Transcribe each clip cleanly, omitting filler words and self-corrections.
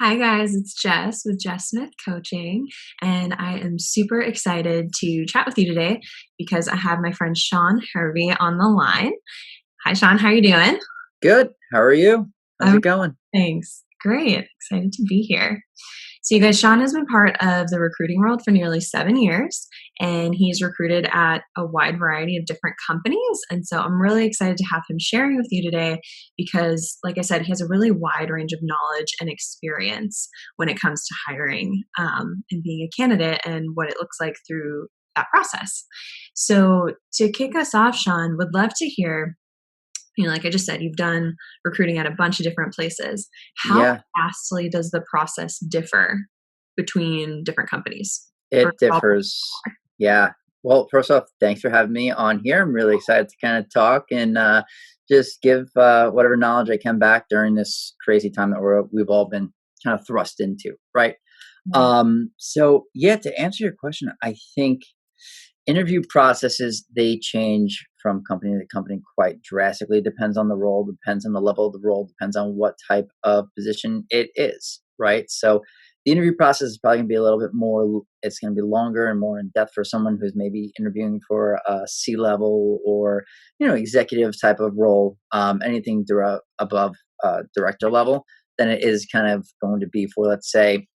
Hi guys, it's Jess with Jess Smith Coaching, and I am super excited to chat with you today because I have my friend Shaun Hervey on the line. Hi Shaun, how are you doing? Good. How are you? How's I'm it going? Thanks. Great. Excited to be here. So, you guys, Shaun has been part of the recruiting world for nearly 7 years, and he's recruited at a wide variety of different companies. And so, I'm really excited to have him sharing with you today because, like I said, he has a really wide range of knowledge and experience when it comes to hiring and being a candidate and what it looks like through that process. So, to kick us off, Shaun, would love to hear, like I just said, you've done recruiting at a bunch of different places. How Yeah, vastly does the process differ between different companies? Or it all- differs. Yeah. Well, first off, thanks for having me on here. I'm really excited to kind of talk and just give whatever knowledge I can back during this crazy time that we've all been kind of thrust into, right? So yeah, to answer your question, I think interview processes, they change from company to company quite drastically. It depends on the role, depends on the level of the role, depends on what type of position it is, right? So the interview process is probably going to be a little bit more, it's going to be longer and more in depth for someone who's maybe interviewing for a C level or, executive type of role, anything above director level, than it is kind of going to be for, let's say,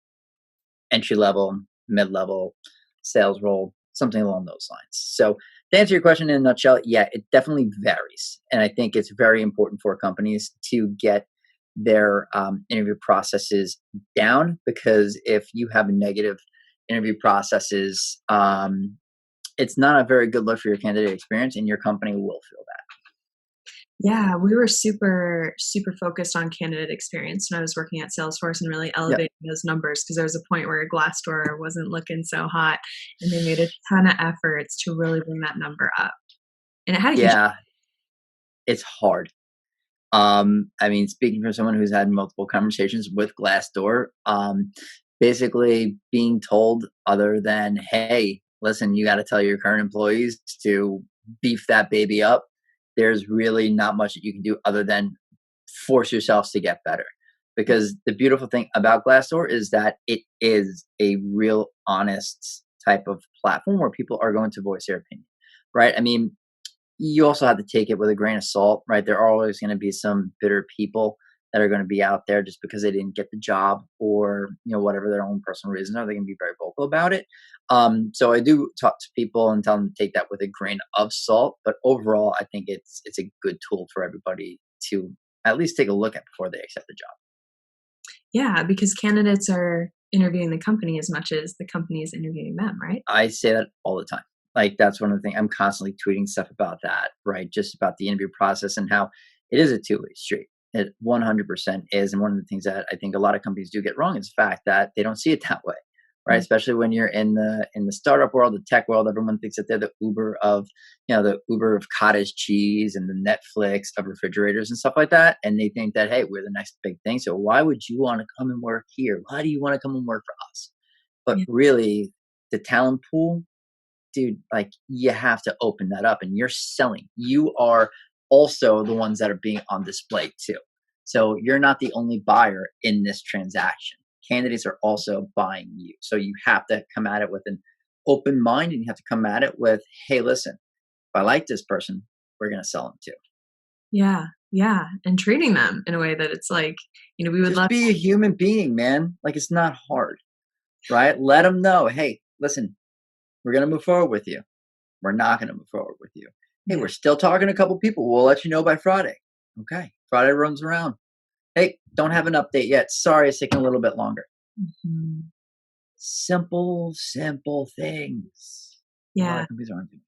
entry level, mid level sales role, something along those lines. So, to answer your question in a nutshell, yeah, it definitely varies. And I think it's very important for companies to get their interview processes down, because if you have negative interview processes, it's not a very good look for your candidate experience, and your company will feel that. Yeah, we were super, super focused on candidate experience when I was working at Salesforce and really Yep. elevating those numbers because there was a point where Glassdoor wasn't looking so hot and they made a ton of efforts to really bring that number up. And it had a huge, Yeah, it's hard. I mean, speaking from someone who's had multiple conversations with Glassdoor, basically being told other than, hey, listen, you got to tell your current employees to beef that baby up. There's really not much that you can do other than force yourselves to get better. Because the beautiful thing about Glassdoor is that it is a real honest type of platform where people are going to voice their opinion, right? I mean, you also have to take it with a grain of salt, right? There are always going to be some bitter people that are going to be out there just because they didn't get the job, or whatever their own personal reasons are. They can be very vocal about it. So I do talk to people and tell them to take that with a grain of salt. But overall, I think it's a good tool for everybody to at least take a look at before they accept the job. yeah, because candidates are interviewing the company as much as the company is interviewing them, right? I say that all the time. Like, that's one of the things I'm constantly tweeting stuff about that, right? Just about the interview process and how it is a two-way street. It 100% is. And one of the things that I think a lot of companies do get wrong is the fact that they don't see it that way, right? Mm. Especially when you're in the startup world, the tech world, everyone thinks that they're the Uber of cottage cheese and the Netflix of refrigerators and stuff like that. And they think that, hey, we're the next big thing. So why would you want to come and work here? Why do you want to come and work for us? But Yeah. really, the talent pool, dude, like, you have to open that up, and you're selling. You are also the ones that are being on display too. So you're not the only buyer in this transaction. Candidates are also buying you. So you have to come at it with an open mind, and you have to come at it with, hey, listen, if I like this person, we're going to sell them too. Yeah, yeah, and treating them in a way that it's like, we would Just love. be a human being, man. Like, it's not hard, right? Let them know, hey, listen, we're going to move forward with you. We're not going to move forward with you. Hey, Yeah. we're still talking to a couple people. We'll let you know by Friday. Okay. Friday runs around. Hey, don't have an update yet. Sorry, it's taking a little bit longer. Mhm. Simple, simple things. A lot Yeah, of companies aren't doing.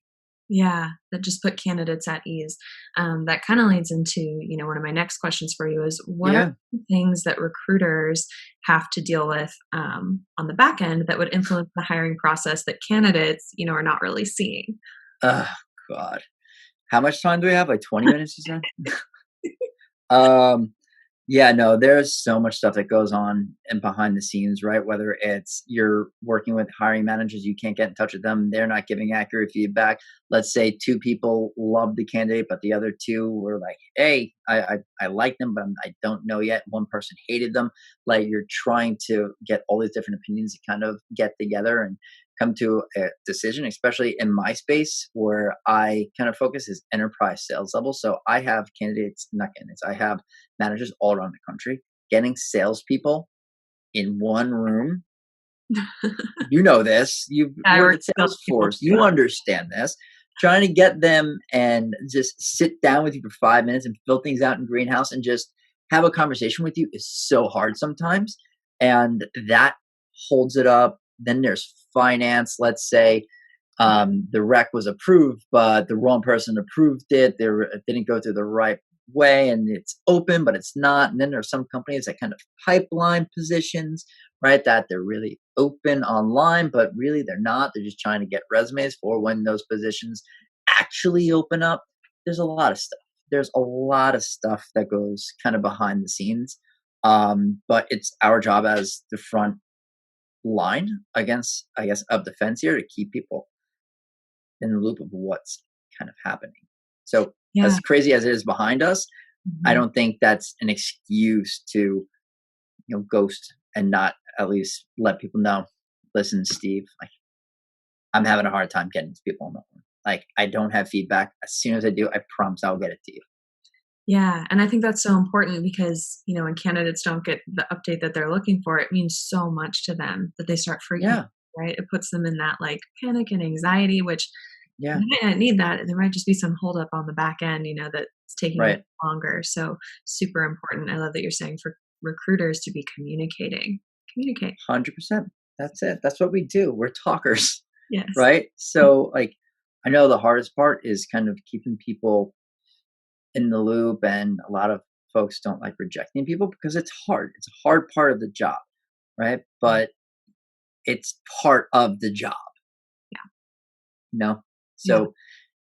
yeah, that just put candidates at ease. That kinda leads into, one of my next questions for you is what are Yeah. the things that recruiters have to deal with, on the back end that would influence the hiring process that candidates, are not really seeing? Oh, God. How much time do we have? Like 20 minutes, you said? Um, Yeah, no, there's so much stuff that goes on and behind the scenes, right? Whether it's you're working with hiring managers, you can't get in touch with them, they're not giving accurate feedback. Let's say two people love the candidate, but the other two were like, "Hey, I like them, but I don't know yet." One person hated them. Like you're trying to get all these different opinions to kind of get together and come to a decision, especially in my space where I kind of focus is enterprise sales level. So I have candidates, not candidates, I have managers all around the country, getting salespeople in one room. You know this. You I work work at with salespeople Salesforce. You too. understand this. Trying to get them and just sit down with you for 5 minutes and fill things out in greenhouse and just have a conversation with you is so hard sometimes. And that holds it up. Then there's finance. Let's say the rec was approved, but the wrong person approved it. It didn't go through the right way, and it's open, but it's not. And then there are some companies that kind of pipeline positions, right? That they're really open online, but really they're not. They're just trying to get resumes for when those positions actually open up. There's a lot of stuff. There's a lot of stuff that goes kind of behind the scenes. But it's our job as the front line against, I guess, of defense here to keep people in the loop of what's kind of happening. So, Yeah. as crazy as it is behind us, I Mhm. don't think that's an excuse to, ghost and not at least let people know. Listen, Steve, like I'm having a hard time getting to people on the phone. Like I don't have feedback. As soon as I do, I promise I'll get it to you. Yeah, and I think that's so important because, when candidates don't get the update that they're looking for, it means so much to them that they start freaking, Yeah, right? It puts them in that like panic and anxiety, which yeah, you might not need that. There might just be some holdup on the back end, that's taking a bit right. longer. So super important. I love that you're saying for recruiters to be communicating. Communicate. 100%. That's it. That's what we do. We're talkers, Yes. right? So, like, I know the hardest part is kind of keeping people in the loop, and a lot of folks don't like rejecting people because it's hard. It's a hard part of the job, right? Mm. But it's part of the job, Yeah. you know? Yeah. So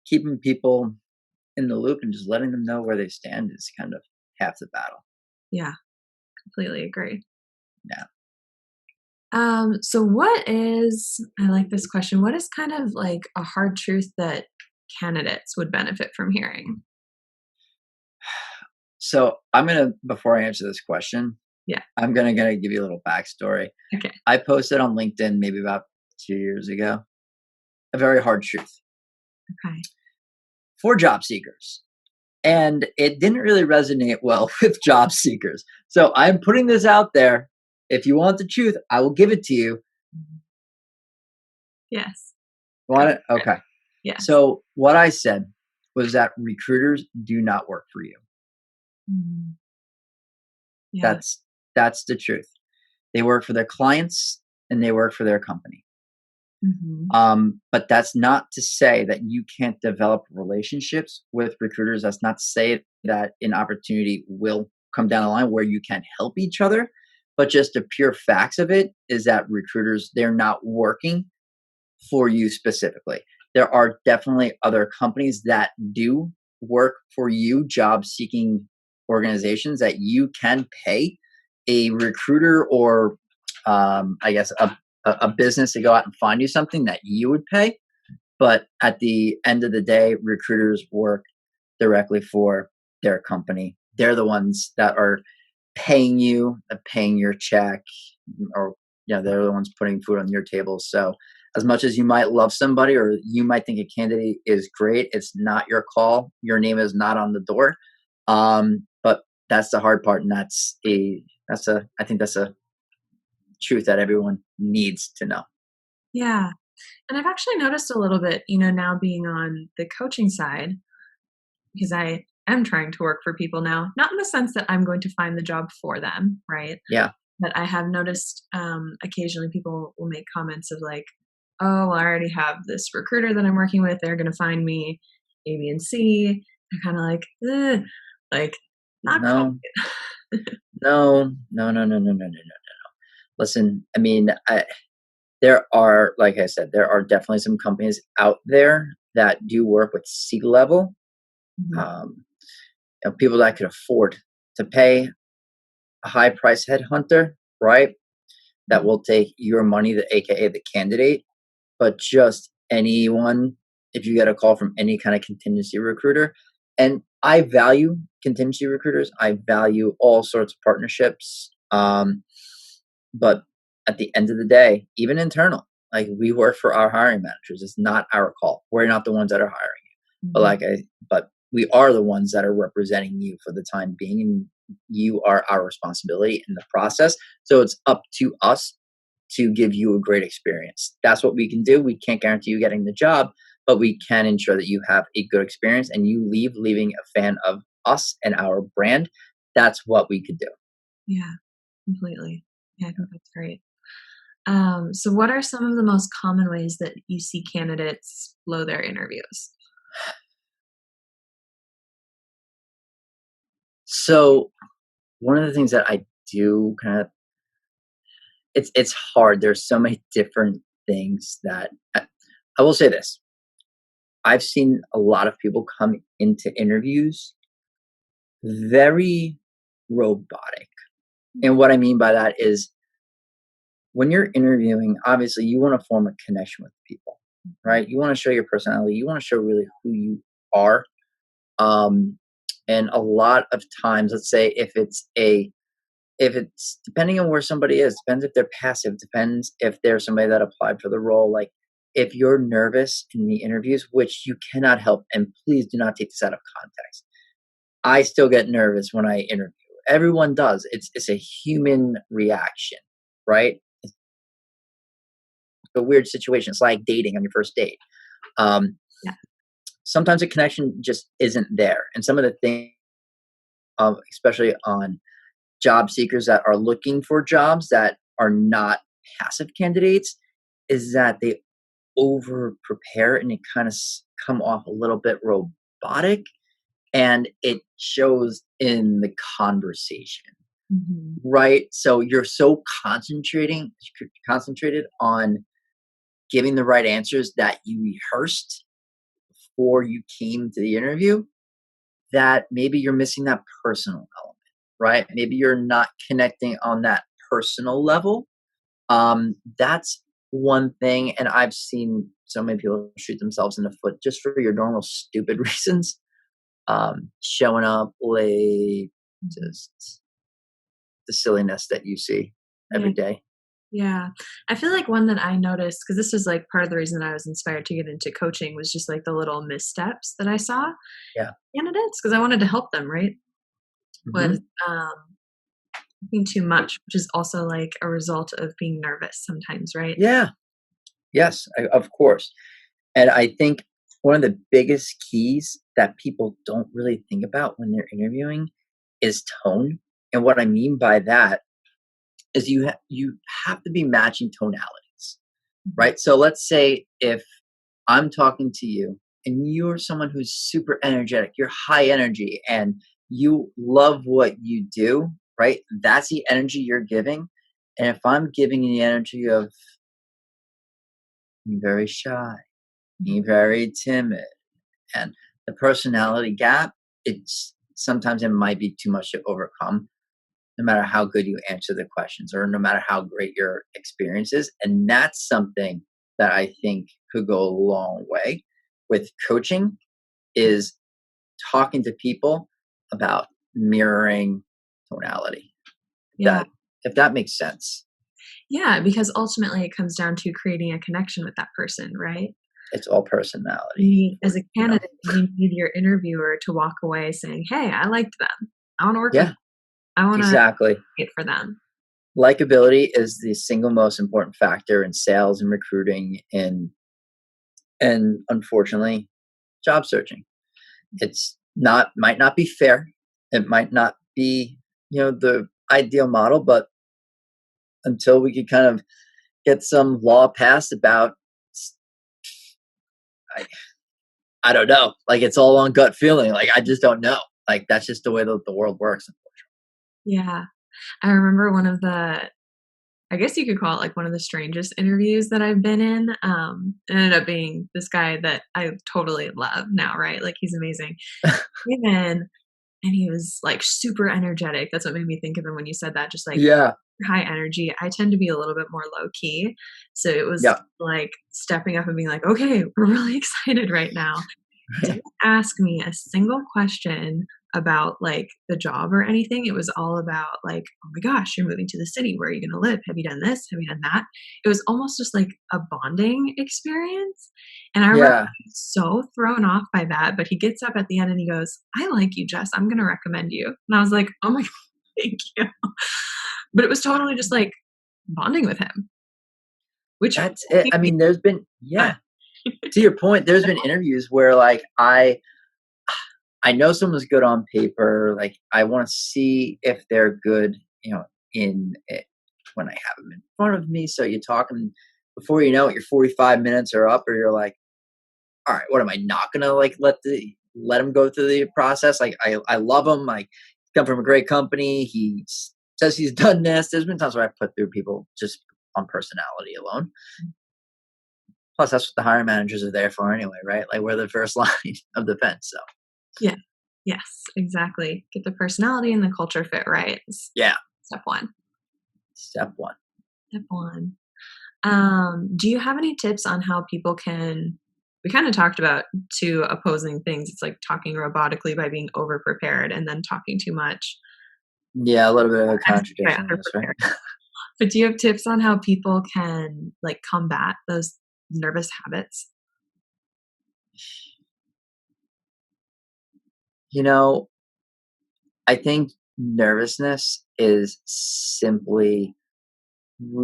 keeping people in the loop and just letting them know where they stand is kind of half the battle. Yeah. Completely agree. Yeah. So I like this question. What is kind of like a hard truth that candidates would benefit from hearing? So I'm gonna before I answer this question, Yeah. I'm gonna give you a little backstory. Okay. I posted on LinkedIn maybe about 2 years ago a very hard truth Okay. for job seekers. And it didn't really resonate well with job seekers. So I'm putting this out there. If you want the truth, I will give it to you. Mhm. Yes. Go Want it? for it. Okay. Yes. So what I said was that recruiters do not work for you. Mhm. Yeah. That's that's the truth. They work for their clients and they work for their company. Mhm. But that's not to say that you can't develop relationships with recruiters. That's not to say that an opportunity will come down the line where you can help each other. But just the pure facts of it is that recruiters, they're not working for you specifically. There are definitely other companies that do work for you, job seeking organizations that you can pay a recruiter or I guess a business to go out and find you something that you would pay. But at the end of the day, recruiters work directly for their company. They're the ones that are paying you, paying your check, or they're the ones putting food on your table. So as much as you might love somebody or you might think a candidate is great, it's not your call. Your name is not on the door. But that's the hard part, and I think that's a truth that everyone needs to know. Yeah. And I've actually noticed a little bit, now being on the coaching side, because I am trying to work for people now, not in the sense that I'm going to find the job for them, right? Yeah, But I have noticed occasionally people will make comments of like, oh, well, I already have this recruiter that I'm working with. They're going to find me A, B, and C. I'm kind of like, "Ugh," like, not no, quite. no, no, no, no, no, no, no, no. Listen, I mean, there are, like I said, there are definitely some companies out there that do work with C level, Mhm. people that could afford to pay. a high price headhunter, right? That will take your money, the AKA the candidate, but just anyone, if you get a call from any kind of contingency recruiter. And I value contingency recruiters. I value all sorts of partnerships. But at the end of the day, even internal, like we work for our hiring managers. It's not our call. We're not the ones that are hiring you. But Mhm. but we are the ones that are representing you for the time being, and you are our responsibility in the process. So it's up to us to give you a great experience. That's what we can do. We can't guarantee you getting the job, but we can ensure that you have a good experience and you leaving a fan of us and our brand. That's what we could do. Yeah, completely. Yeah, I think that's great. So what are some of the most common ways that you see candidates blow their interviews? So one of the things that I do kind of, it's hard. There's so many different things that I will say this. I've seen a lot of people come into interviews very robotic. And what I mean by that is when you're interviewing, obviously you want to form a connection with people, right? You want to show your personality. You want to show really who you are. Um, and a lot of times, let's say if it's depending on where somebody is, depends if they're passive, depends if they're somebody that applied for the role. Like if you're nervous in the interviews, which you cannot help, and please do not take this out of context. I still get nervous when I interview. Everyone does. It's a human reaction, right? It's a weird situation. It's like dating on your first date. Um, Yeah. Sometimes a connection just isn't there, and some of the things, especially on job seekers that are looking for jobs that are not passive candidates, is that they over prepare and it kind of come off a little bit robotic, and it shows in the conversation, Mhm. right? So you're so concentrated on giving the right answers that you rehearsed before you came to the interview, that maybe you're missing that personal element, right? Maybe you're not connecting on that personal level. That's one thing, and I've seen so many people shoot themselves in the foot just for your normal stupid reasons. Showing up late, Mhm. just the silliness that you see Yeah. every day. Yeah. I feel like one that I noticed, because this was like part of the reason that I was inspired to get into coaching, was just like the little missteps that I saw Yeah. candidates, because I wanted to help them, right? Was Hmm. um, thinking too much, which is also like a result of being nervous sometimes, right? Yeah. Yes, of course. And I think one of the biggest keys that people don't really think about when they're interviewing is tone. And what I mean by that is you have to be matching tonalities, Mhm. right? So let's say if I'm talking to you and you're someone who's super energetic, you're high energy and you love what you do, right? That's the energy you're giving. And if I'm giving you the energy of being very shy, being very timid, and the personality gap, it's sometimes it might be too much to overcome, no matter how good you answer the questions or no matter how great your experience is. And that's something that I think could go a long way with coaching, is talking to people about mirroring tonality. Yeah. That if that makes sense. Yeah, because ultimately it comes down to creating a connection with that person, right? It's all personality You need, as for a candidate, you need your interviewer to walk away saying, "Hey, I liked them. I want to work with. Yeah, Them. I want to exactly. it for them." Likability is the single most important factor in sales and recruiting and unfortunately job searching. It's not might not be fair. It might not be, the ideal model, but until we could kind of get some law passed about, I, I don't know. Like it's all on gut feeling. Like I just don't know. Like that's just the way that the world works. Yeah, I remember one of the, I guess you could call it like one of the strangest interviews that I've been in. It ended up being this guy that I totally love now, right? Like he's amazing. Came in and he was like super energetic. That's what made me think of him when you said that, just like Yeah. high energy. I tend to be a little bit more low key. So it was Yeah. like stepping up and being like, okay, we're really excited right now. Didn't ask me a single question about like the job or anything. It was all about like, oh my gosh, you're moving to the city. Where are you going to live? Have you done this? Have you done that? It was almost just like a bonding experience. And I remember Yeah. being so thrown off by that. But he gets up at the end and he goes, I like you, Jess. I'm going to recommend you. And I was like, oh my God, thank you. But it was totally just like bonding with him, which That's it. I mean, there's been, fun. yeah, to your point, there's been interviews where like I know someone's good on paper. Like I want to see if they're good, in it when I have them in front of me. So you talk them before you know it, your 45 minutes are up, or you're like, all right, what am I not gonna like let him go through the process? Like I love him. Like he's come from a great company. Says he's done this. There's been times where I put through people just on personality alone. Plus, that's what the hiring managers are there for anyway, right? Like we're the first line of defense. So Yeah. Yes, exactly. Get the personality and the culture fit right. Is yeah, step one. step one. Step one. Do you have any tips on how people can? We kind of talked about two opposing things. It's like talking robotically by being over prepared and then talking too much Yeah, a little bit of a by contradiction, I under guess, right? prepared. But do you have tips on how people can like combat those nervous habits? You know, I think nervousness is simply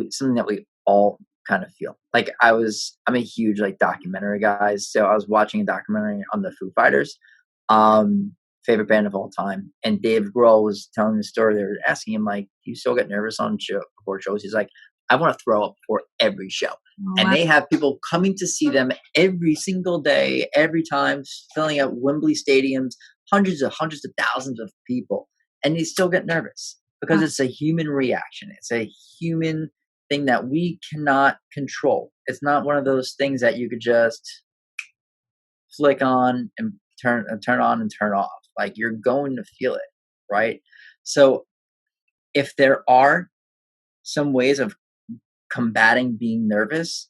something that we all kind of feel. Like I'm a huge like documentary guy, so I was watching a documentary on the Foo Fighters, um, favorite band of all time, and Dave Grohl was telling the story. They were asking him like, "Do you still get nervous on before shows?" He's like, "I want to throw up before every show." Oh, And wow. they have people coming to see them every single day, every time, filling out Wembley stadiums, hundreds of thousands of people, and they still get nervous because it's a human reaction. It's a human thing that we cannot control. It's not one of those things that you could just flick on and turn on and turn off. Like you're going to feel it, right? So if there are some ways of combating being nervous,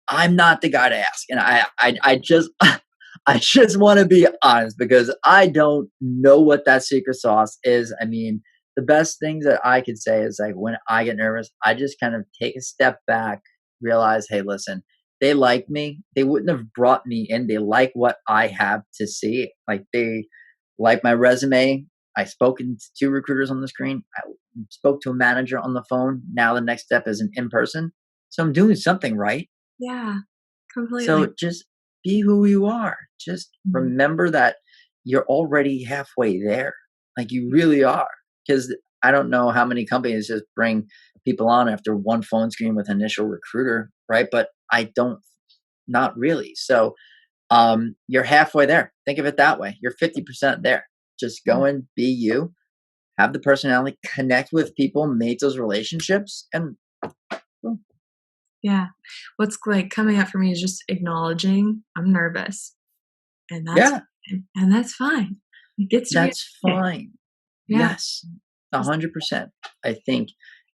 I'm not the guy to ask, and I just I just want to be honest because I don't know what that secret sauce is. I mean, the best things that I could say is like when I get nervous, I just kind of take a step back, realize, hey, listen, they like me. They wouldn't have brought me in. They like what I have to see. Like they like my resume. I spoken to two recruiters on the screen. I spoke to a manager on the phone. Now the next step is an in person. So I'm doing something right. Yeah, completely. So just be who you are. Just Mhm. remember that you're already halfway there. Like you really are. Because I don't know how many companies just bring people on after one phone screen with initial recruiter, right? But I don't, not really. So you're halfway there. Think of it that way. You're 50% there. Just Yeah. go and be you, have the personality, connect with people, make those relationships, and boom. Yeah. What's like coming up for me is just acknowledging I'm nervous and that's Yeah, fine. And that's fine. It gets to be that's okay. fine. Yeah. Yes, Just 100%. I think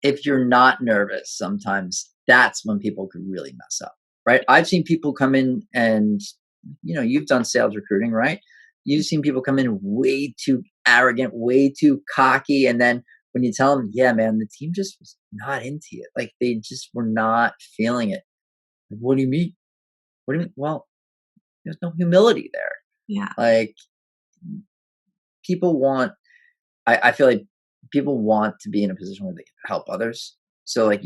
if you're not nervous, sometimes that's when people could really mess up, right? I've seen people come in and, you've done sales recruiting, right? You've seen people come in way too arrogant, way too cocky. And then when you tell them, yeah, man, the team just was not into it. Like they just were not feeling it. What do you mean? What do you mean? Well, there's no humility there. yeah. Like people want I feel like people want to be in a position where they can help others. So like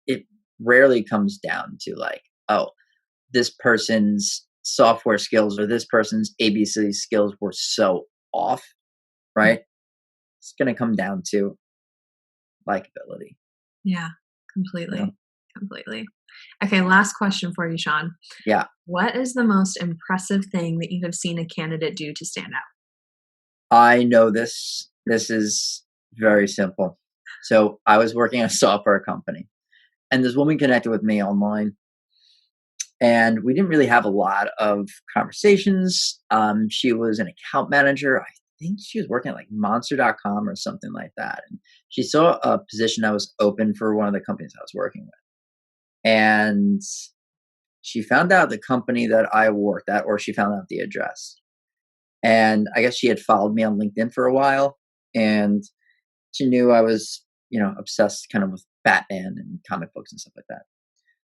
it rarely comes down to like, oh, this person's software skills or this person's ABC skills were so off, right? It's gonna come down to likability. Yeah. You know? Completely. Completely. Okay, last question for you, Shaun. Yeah. What is the most impressive thing that you have seen a candidate do to stand out? I know this. This is very simple. So I was working at a software company and this woman connected with me online and we didn't really have a lot of conversations. She was an account manager. I think she was working at like monster.com or something like that. And she saw a position that was open for one of the companies I was working with. And she found out the company that I worked at, or she found out the address. And I guess she had followed me on LinkedIn for a while, and she knew I was, obsessed kind of with Batman and comic books and stuff like that.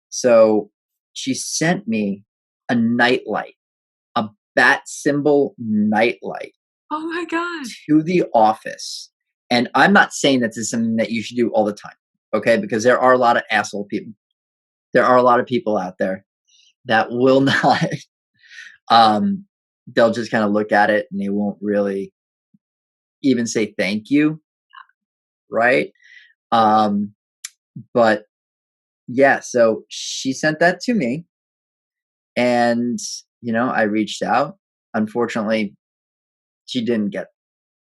So she sent me a nightlight, a bat symbol nightlight Oh my god. to the office. And I'm not saying that this is something that you should do all the time, okay? Because there are a lot of asshole people. There are a lot of people out there that will not, um, they'll just kind of look at it and they won't really even say thank you, right? Um, but yeah, so she sent that to me, and I reached out. Unfortunately, she didn't get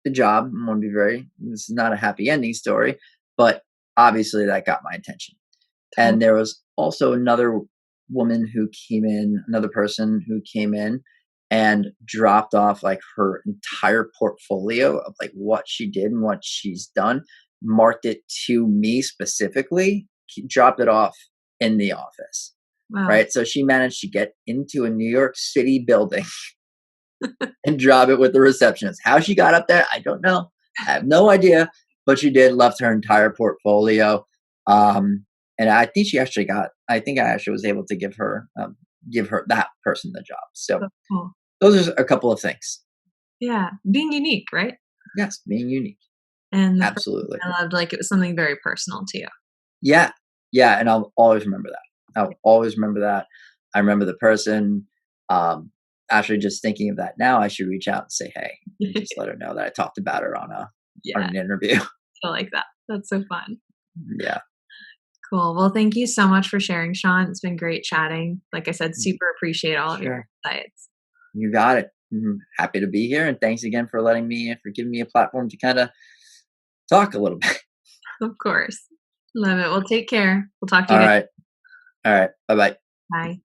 the job. I'm gonna be very. This is not a happy ending story, but obviously that got my attention. Oh, And there was also another woman who came in, another person who came in and dropped off like her entire portfolio of like what she did and what she's done, marked it to me specifically, dropped it off in the office. wow. Right. So she managed to get into a New York City building and drop it with the receptionist. How she got up there, I don't know. I have no idea, but she did, left her entire portfolio. Um, and I think she actually got, I think I actually was able to give her that person the job. So So cool. those are a couple of things. Yeah, being unique, right? Yes, being unique. And the first Absolutely. I loved, like, it was something very personal to you. Yeah. Yeah. And I'll always remember that. I'll always remember that. I remember the person. Um, Actually, just thinking of that now, I should reach out and say, hey, and just let her know that I talked about her on Yeah, an interview. I like that. That's so fun. Yeah. Cool. Well, thank you so much for sharing, Shaun. It's been great chatting. Like I said, super appreciate all of your Sure. insights. You got it. Happy to be here. And thanks again for giving me a platform to kind of talk a little bit. Of course. Love it. Well, take care. We'll talk to you All again. right. All right. Bye bye. Bye.